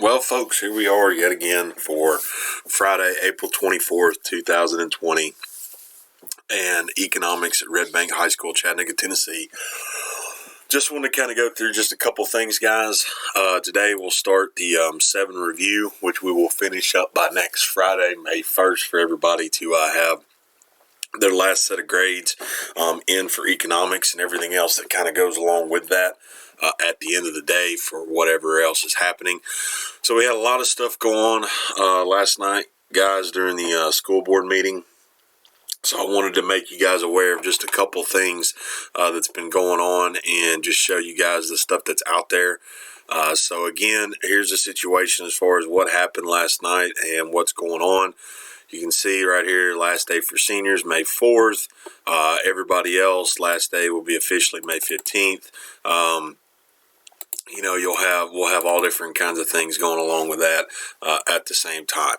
Well, folks, here we are yet again for Friday, April 24th, 2020, and economics at Red Bank High School, Chattanooga, Tennessee. Just want to kind of go through just a couple things, guys. Today we'll start the 7 review, which we will finish up by next Friday, May 1st, for everybody to have their last set of grades in for economics and everything else that kind of goes along with that at the end of the day for whatever else is happening. So we had a lot of stuff go on last night, guys, during the school board meeting. So I wanted to make you guys aware of just a couple things that's been going on and just show you guys the stuff that's out there. So again, here's the situation as far as what happened last night and what's going on. You can see right here, last day for seniors, May 4th. Everybody else, last day will be officially May 15th. We'll have all different kinds of things going along with that at the same time.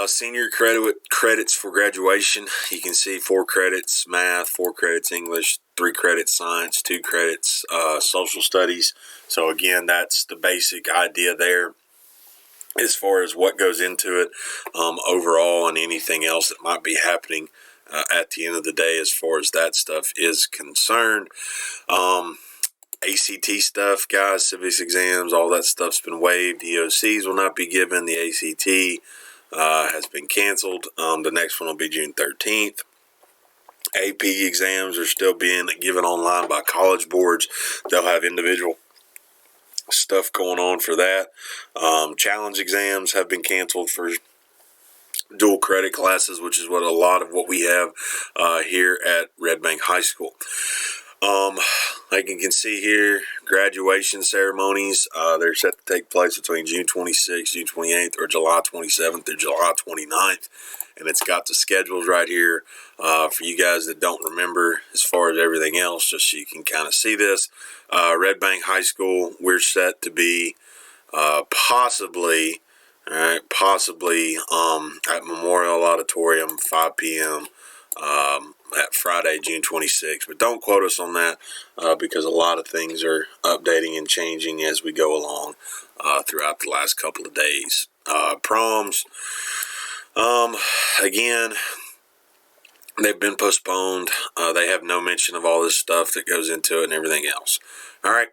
Senior credits for graduation. You can see 4 credits math, 4 credits English, 3 credits science, 2 credits social studies. So again, that's the basic idea there as far as what goes into it overall and anything else that might be happening at the end of the day as far as that stuff is concerned. ACT stuff, guys, civics exams, all that stuff's been waived. EOCs will not be given. The ACT has been canceled. The next one will be June 13th. AP exams are still being given online by college boards. They'll have individual stuff going on for that. Challenge exams have been canceled for dual credit classes, which is what a lot of what we have here at Red Bank High School. Like you can see here, graduation ceremonies, they're set to take place between June 26th, June 28th, or July 27th or July 29th. And it's got the schedules right here for you guys that don't remember as far as everything else, just so you can kind of see this. Red Bank High School, we're set to be possibly at Memorial Auditorium, 5 p.m., at Friday, June 26th. But don't quote us on that because a lot of things are updating and changing as we go along throughout the last couple of days. Proms, again, they've been postponed. They have no mention of all this stuff that goes into it and everything else. All right.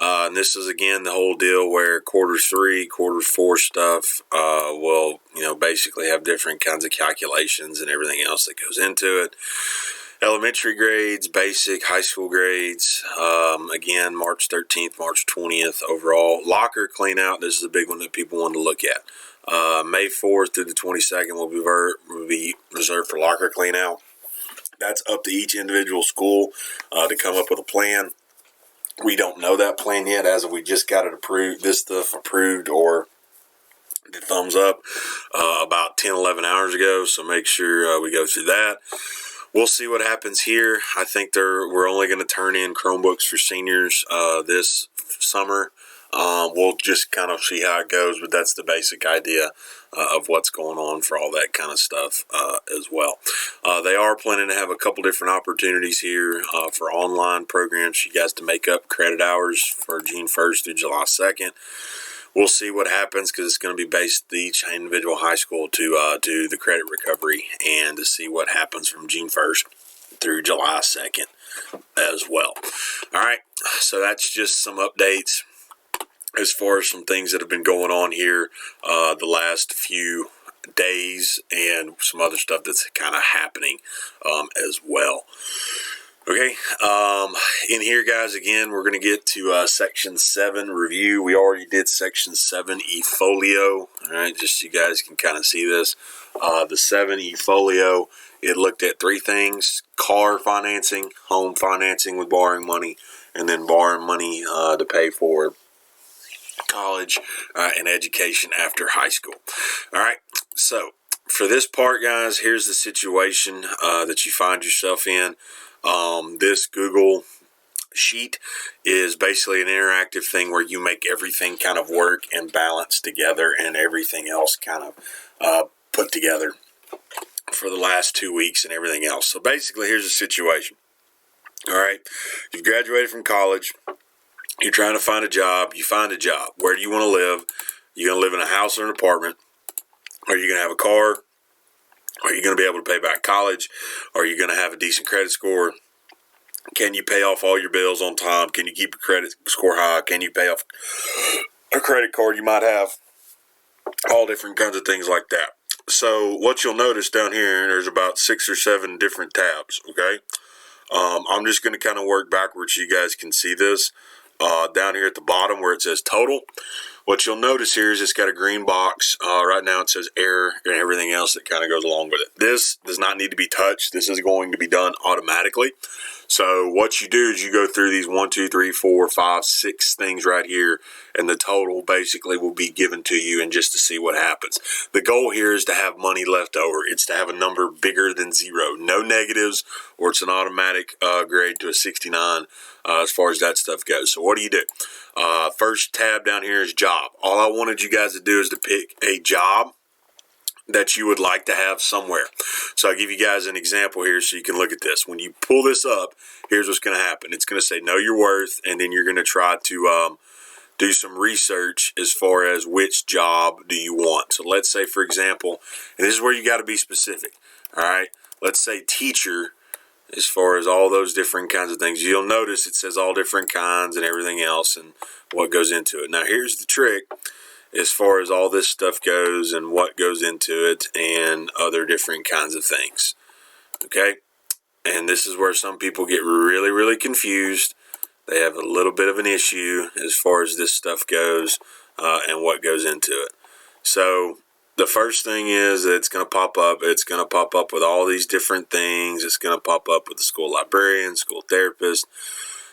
And this is, again, the whole deal where quarters 3, quarters 4 stuff will, basically have different kinds of calculations and everything else that goes into it. Elementary grades, basic, high school grades, again, March 13th, March 20th overall. Locker clean out, this is a big one that people want to look at. May 4th through the 22nd will be reserved for locker clean out. That's up to each individual school to come up with a plan. We don't know that plan yet, as we just got it approved, this stuff approved or the thumbs up about 10, 11 hours ago. So make sure we go through that. We'll see what happens here. I think we're only going to turn in Chromebooks for seniors this summer. We'll just kind of see how it goes, but that's the basic idea of what's going on for all that kind of stuff as well. They are planning to have a couple different opportunities here for online programs for you guys to make up credit hours for June 1st through July 2nd. We'll see what happens because it's going to be based at each individual high school to do the credit recovery and to see what happens from June 1st through July 2nd as well. All right, so that's just some updates as far as some things that have been going on here the last few days and some other stuff that's kind of happening as well. Okay, in here, guys, again, we're going to get to Section 7 review. We already did Section 7 eFolio, all right, just so you guys can kind of see this. The 7 eFolio, it looked at 3 things: car financing, home financing with borrowing money, and then borrowing money to pay for college and education after high school. All right, so for this part, guys, here's the situation that you find yourself in. This Google sheet is basically an interactive thing where you make everything kind of work and balance together and everything else kind of put together for the last 2 weeks and everything else. So basically, here's the situation. All right, you've graduated from college. You're trying to find a job. You find a job. Where do you want to live? You going to live in a house or an apartment? Are you going to have a car? Are you going to be able to pay back college? Are you going to have a decent credit score? Can you pay off all your bills on time? Can you keep your credit score high? Can you pay off a credit card you might have? All different kinds of things like that. So what you'll notice down here, there's about 6 or 7 different tabs, okay? I'm just going to kind of work backwards so you guys can see this. Down here at the bottom where it says total, what you'll notice here is it's got a green box. Right now it says error and everything else that kind of goes along with it. This does not need to be touched. This is going to be done automatically. So what you do is you go through these 1, 2, 3, 4, 5, 6 things right here, and the total basically will be given to you, and just to see what happens. The goal here is to have money left over. It's to have a number bigger than 0. No negatives, or it's an automatic grade to a 69 as far as that stuff goes. So what do you do? First tab down here is job. All I wanted you guys to do is to pick a job that you would like to have somewhere. So I'll give you guys an example here so you can look at this. When you pull this up, here's what's going to happen. It's going to say know your worth, and then you're going to try to do some research as far as which job do you want. So let's say, for example, and this is where you got to be specific, all right? Let's say teacher, as far as all those different kinds of things. You'll notice it says all different kinds and everything else and what goes into it. Now, here's the trick as far as all this stuff goes and what goes into it and other different kinds of things, okay? And this is where some people get really, really confused. They have a little bit of an issue as far as this stuff goes and what goes into it. So the first thing is that it's going to pop up. It's going to pop up with all these different things. It's going to pop up with the school librarian, school therapist.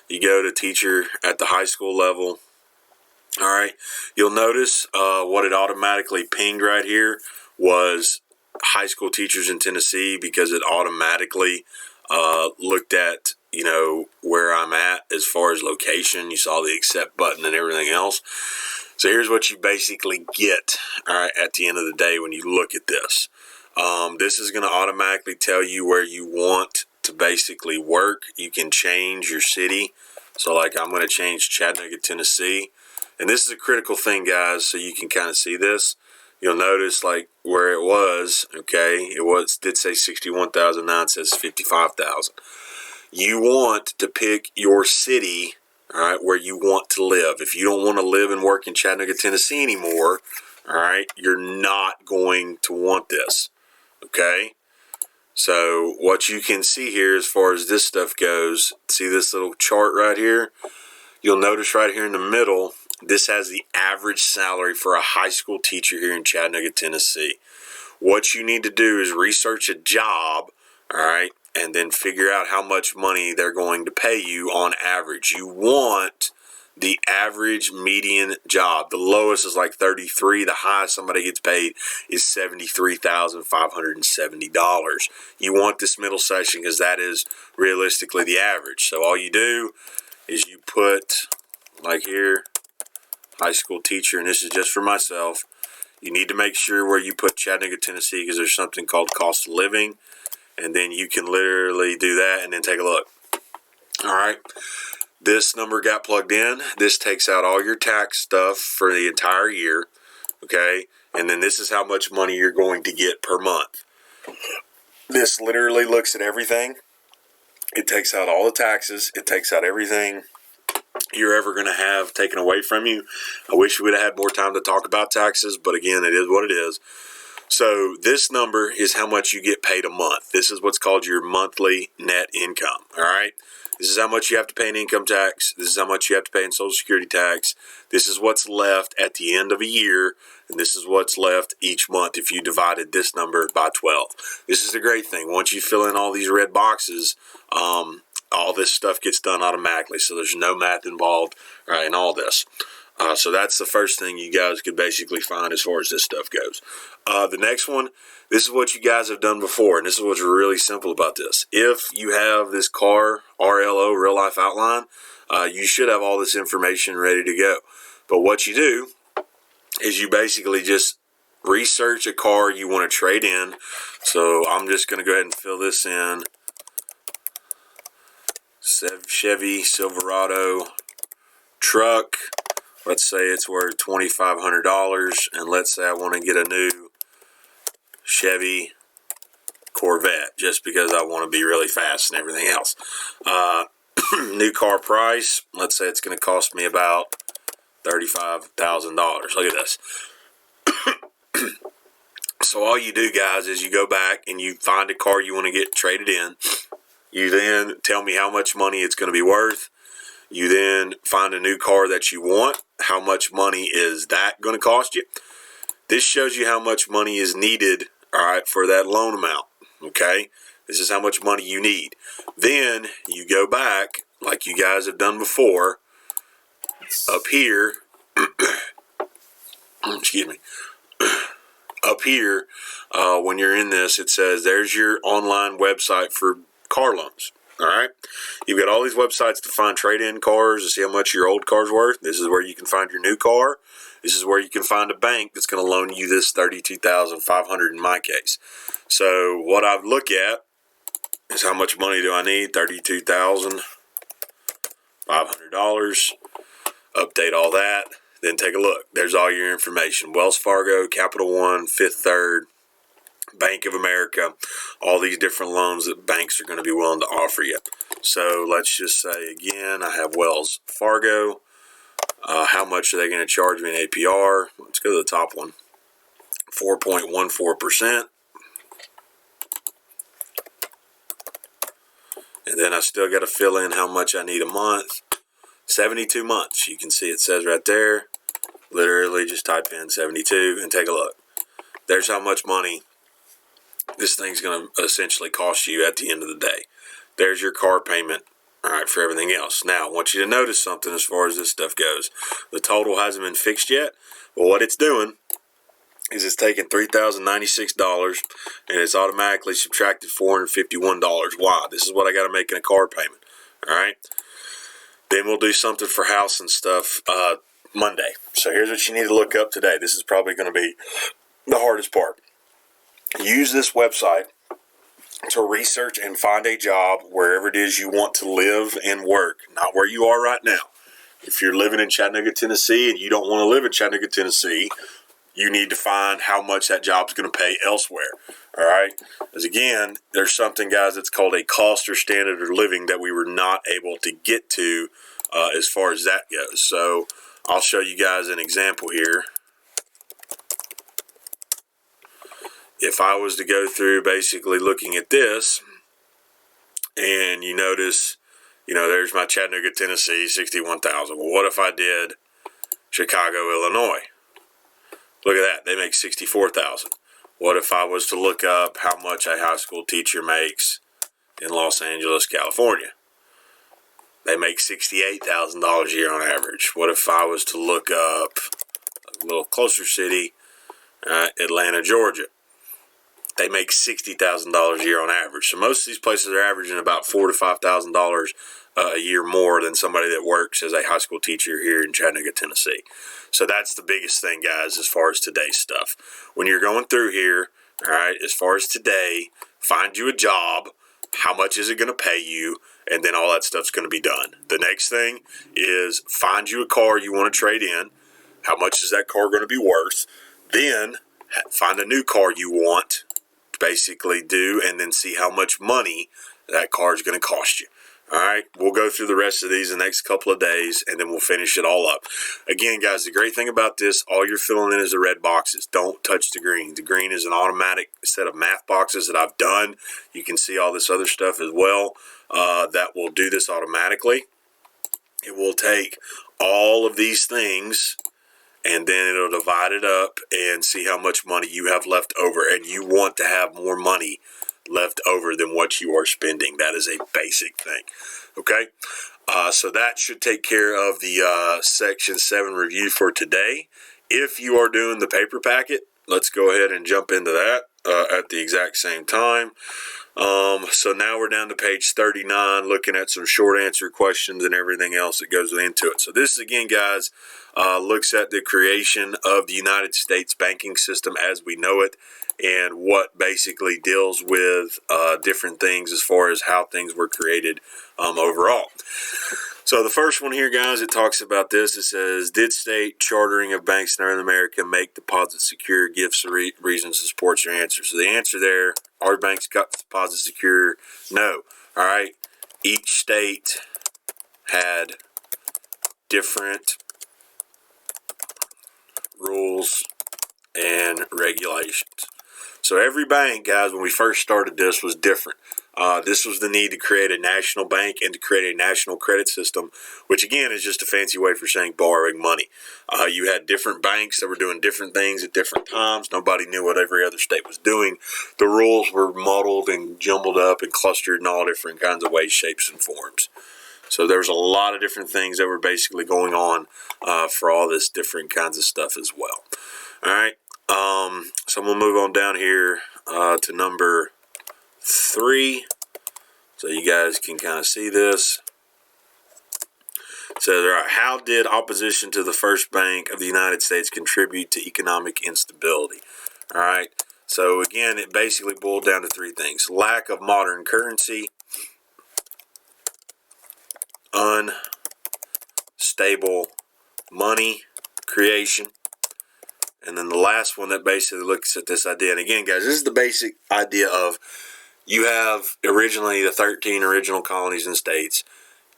You go to teacher at the high school level. All right, you'll notice what it automatically pinged right here was high school teachers in Tennessee, because it automatically looked at, you know, where I'm at as far as location. You saw the accept button and everything else. So here's what you basically get, all right, at the end of the day when you look at this. This is going to automatically tell you where you want to basically work. You can change your city. So like I'm going to change Chattanooga, Tennessee. And this is a critical thing, guys, so you can kind of see this. You'll notice like where it was, okay, it did say 61,000, now it says 55,000. You want to pick your city, all right, where you want to live. If you don't want to live and work in Chattanooga, Tennessee anymore, all right, you're not going to want this, okay? So what you can see here as far as this stuff goes, see this little chart right here? You'll notice right here in the middle, this has the average salary for a high school teacher here in Chattanooga, Tennessee. What you need to do is research a job, all right, and then figure out how much money they're going to pay you on average. You want the average median job. The lowest is like 33. The highest somebody gets paid is $73,570. You want this middle section because that is realistically the average. So all you do is you put, like here, high school teacher, and this is just for myself. You need to make sure where you put Chattanooga, Tennessee, because there's something called cost of living, and then you can literally do that and then take a look. All right, this number got plugged in. This takes out all your tax stuff for the entire year, okay, and then this is how much money you're going to get per month. This literally looks at everything. It takes out all the taxes. It takes out everything you're ever going to have taken away from you. I wish we would have had more time to talk about taxes, but again, it is what it is. So this number is how much you get paid a month. This is what's called your monthly net income, all right? This is how much you have to pay in income tax. This is how much you have to pay in Social Security tax. This is what's left at the end of a year, and this is what's left each month if you divided this number by 12. This is the great thing. Once you fill in all these red boxes, all this stuff gets done automatically, so there's no math involved in all this. So that's the first thing you guys could basically find as far as this stuff goes. The next one, this is what you guys have done before, and this is what's really simple about this. If you have this car, RLO, Real Life Outline, you should have all this information ready to go. But what you do is you basically just research a car you want to trade in. So I'm just going to go ahead and fill this in. Chevy Silverado truck. let's say it's worth $2,500, and let's say I want to get a new Chevy Corvette just because I want to be really fast and everything else. New car price, let's say it's going to cost me about $35,000. Look at this. So all you do, guys, is you go back and you find a car you want to get traded in. You then tell me how much money it's going to be worth. You then find a new car that you want. How much money is that going to cost you? This shows you how much money is needed, all right, for that loan amount, okay? This is how much money you need. Then you go back, like you guys have done before, up here, excuse me, up here, when you're in this, it says there's your online website for car loans. All right, you've got all these websites to find trade-in cars to see how much your old car's worth. This is where you can find your new car. This is where you can find a bank that's going to loan you this $32,500 in my case. So what I look at is how much money do I need? $32,500. Update all that. Then take a look. There's all your information. Wells Fargo, Capital One, Fifth Third, Bank of America, all these different loans that banks are going to be willing to offer you. So let's just say again, I have Wells Fargo. How much are they going to charge me in APR? Let's go to the top one. 4.14%. And then I still got to fill in how much I need a month. 72 months. You can see it says right there. Literally just type in 72 and take a look. There's how much money this thing's going to essentially cost you at the end of the day. There's your car payment, all right, for everything else. Now, I want you to notice something as far as this stuff goes. The total hasn't been fixed yet, but what it's doing is it's taking $3,096 and it's automatically subtracted $451. Why? This is what I got to make in a car payment, all right? Then we'll do something for house and stuff Monday. So here's what you need to look up today. This is probably going to be the hardest part. Use this website to research and find a job wherever it is you want to live and work, not where you are right now. If you're living in Chattanooga, Tennessee, and you don't want to live in Chattanooga, Tennessee, you need to find how much that job's going to pay elsewhere. All right? Because again, there's something, guys, that's called a cost or standard of living that we were not able to get to as far as that goes. So I'll show you guys an example here. If I was to go through basically looking at this, and you notice, there's my Chattanooga, Tennessee, 61,000. Well, what if I did Chicago, Illinois? Look at that. They make 64,000. What if I was to look up how much a high school teacher makes in Los Angeles, California? They make $68,000 a year on average. What if I was to look up a little closer city, Atlanta, Georgia? They make $60,000 a year on average. So most of these places are averaging about $4,000 to $5,000 a year more than somebody that works as a high school teacher here in Chattanooga, Tennessee. So that's the biggest thing, guys, as far as today's stuff. When you're going through here, all right, as far as today, find you a job. How much is it going to pay you? And then all that stuff's going to be done. The next thing is find you a car you want to trade in. How much is that car going to be worth? Then find a new car you want to basically do, and then see how much money that car is going to cost you. All right, we'll go through the rest of these in the next couple of days, and then we'll finish it all up. Again, guys, the great thing about this, all you're filling in is the red boxes. Don't touch the green. The green is an automatic set of math boxes that I've done. You can see all this other stuff as well that will do this automatically. It will take all of these things, and then it'll divide it up and see how much money you have left over. And you want to have more money left over than what you are spending. That is a basic thing. Okay? So that should take care of the Section 7 review for today. If you are doing the paper packet, let's go ahead and jump into that at the exact same time. So now we're down to page 39, looking at some short answer questions and everything else that goes into it. So this, again, guys, looks at the creation of the United States banking system as we know it, and what basically deals with different things as far as how things were created overall. So the first one here, guys, it talks about this. It says, did state chartering of banks in North America make deposits secure? Give some reasons to support your answer. So the answer there, are banks got deposits secure? No. All right. Each state had different rules and regulations. So every bank, guys, when we first started this, was different. This was the need to create a national bank and to create a national credit system, which again is just a fancy way for saying borrowing money. You had different banks that were doing different things at different times. Nobody knew what every other state was doing. The rules were muddled and jumbled up and clustered in all different kinds of ways, shapes, and forms. So there's a lot of different things that were basically going on for all this different kinds of stuff as well. All right. So we'll move on down here to number 3, so you guys can kind of see this. It says, all right, how did opposition to the First Bank of the United States contribute to economic instability? All right, so again, it basically boiled down to 3 things: lack of modern currency, unstable money creation, and then the last one that basically looks at this idea. And again, guys, this is the basic idea of, you have originally the 13 original colonies and states.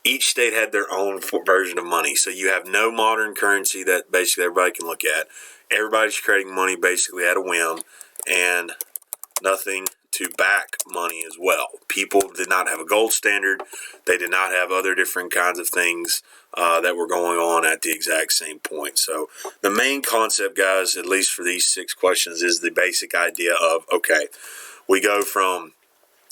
Each state had their own version of money. So you have no modern currency that basically everybody can look at. Everybody's creating money basically at a whim, and nothing to back money as well. People did not have a gold standard. They did not have other different kinds of things that were going on at the exact same point. So the main concept, guys, at least for these 6 questions, is the basic idea of, okay, we go from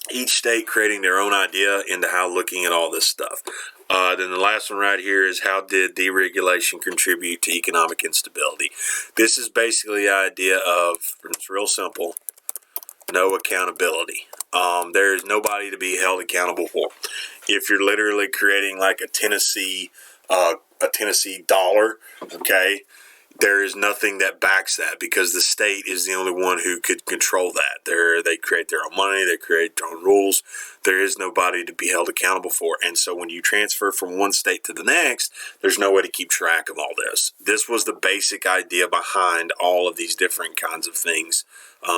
each state creating their own idea into how looking at all this stuff. Then the last one right here is, how did deregulation contribute to economic instability? This is basically the idea of, it's real simple, no accountability. There is nobody to be held accountable for. If you're literally creating like a Tennessee dollar, okay, there is nothing that backs that, because the state is the only one who could control that. They create their own money, they create their own rules. There is nobody to be held accountable for. And so when you transfer from one state to the next, there's no way to keep track of all this. This was the basic idea behind all of these different kinds of things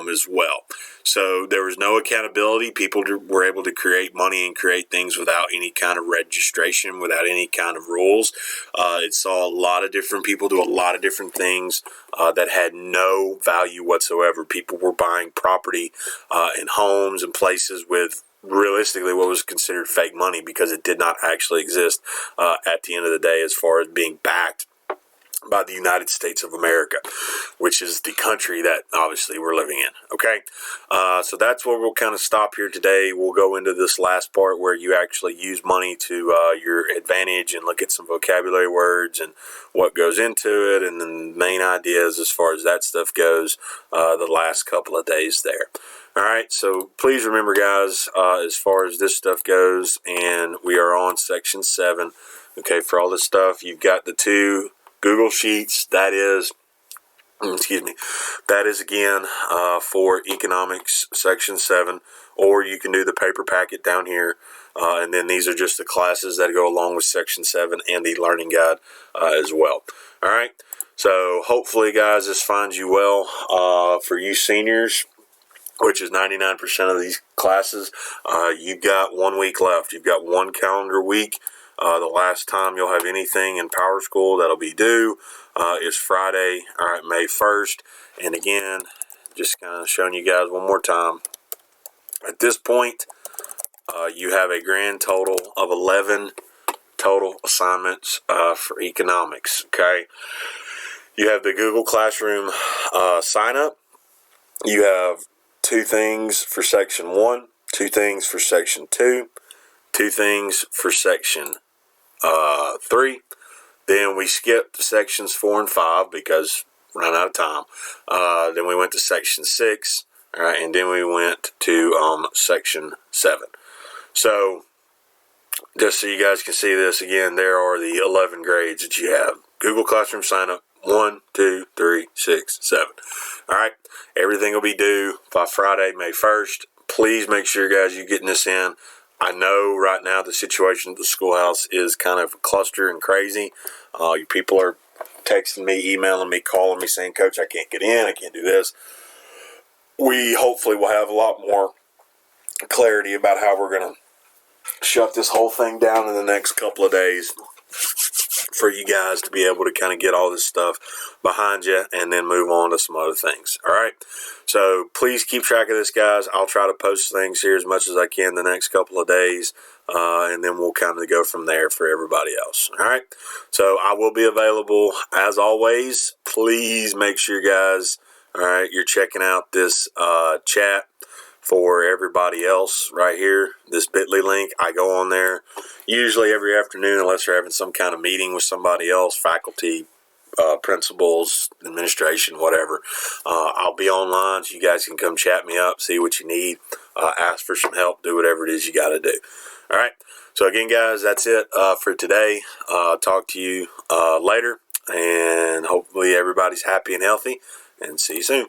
as well. So there was no accountability. People were able to create money and create things without any kind of registration, without any kind of rules. It saw a lot of different people do a lot of different things that had no value whatsoever. People were buying property and homes and places with realistically what was considered fake money, because it did not actually exist at the end of the day as far as being backed by the United States of America, which is the country that obviously we're living in. Okay, so that's where we'll kind of stop here today. We'll go into this last part where you actually use money to your advantage and look at some vocabulary words and what goes into it, and then main ideas as far as that stuff goes the last couple of days there. All right, so please remember, guys, as far as this stuff goes, and we are on section 7. Okay, for all this stuff, you've got the 2 Google Sheets. That is again for economics section 7, or you can do the paper packet down here, and then these are just the classes that go along with section 7 and the learning guide as well. All right, so hopefully, guys, this finds you well. For you seniors, which is 99% of these classes, you've got 1 week left. You've got 1 calendar week. The last time you'll have anything in Power School that'll be due is Friday, all right, May 1st. And again, just kind of showing you guys one more time. At this point, you have a grand total of 11 total assignments for economics, okay? You have the Google Classroom sign up. You have 2 things for section 1, 2 things for section 2, 2 things for section 3. Then we skipped sections 4 and 5 because we ran out of time. Then we went to section 6, all right, and then we went to section 7. So just so you guys can see this again, there are the 11 grades that you have. Google Classroom sign up 1, 2, 3, 6, 7. All right, everything will be due by Friday, May 1st. Please make sure, guys, you're getting this in I know right now the situation at the schoolhouse is kind of a cluster and crazy. You people are texting me, emailing me, calling me, saying, Coach, I can't get in, I can't do this. We hopefully will have a lot more clarity about how we're going to shut this whole thing down in the next couple of days for you guys to be able to kind of get all this stuff behind you and then move on to some other things. All right. So please keep track of this, guys. I'll try to post things here as much as I can the next couple of days. And then we'll kind of go from there for everybody else. All right. So I will be available as always. Please make sure, guys, all right, you're checking out this chat for everybody else right here, this bit.ly link. I go on there usually every afternoon unless they're having some kind of meeting with somebody else, faculty, principals, administration, whatever. I'll be online so you guys can come chat me up, see what you need, ask for some help, do whatever it is you got to do. All right. So again, guys, that's it for today. Talk to you later, and hopefully everybody's happy and healthy, and see you soon.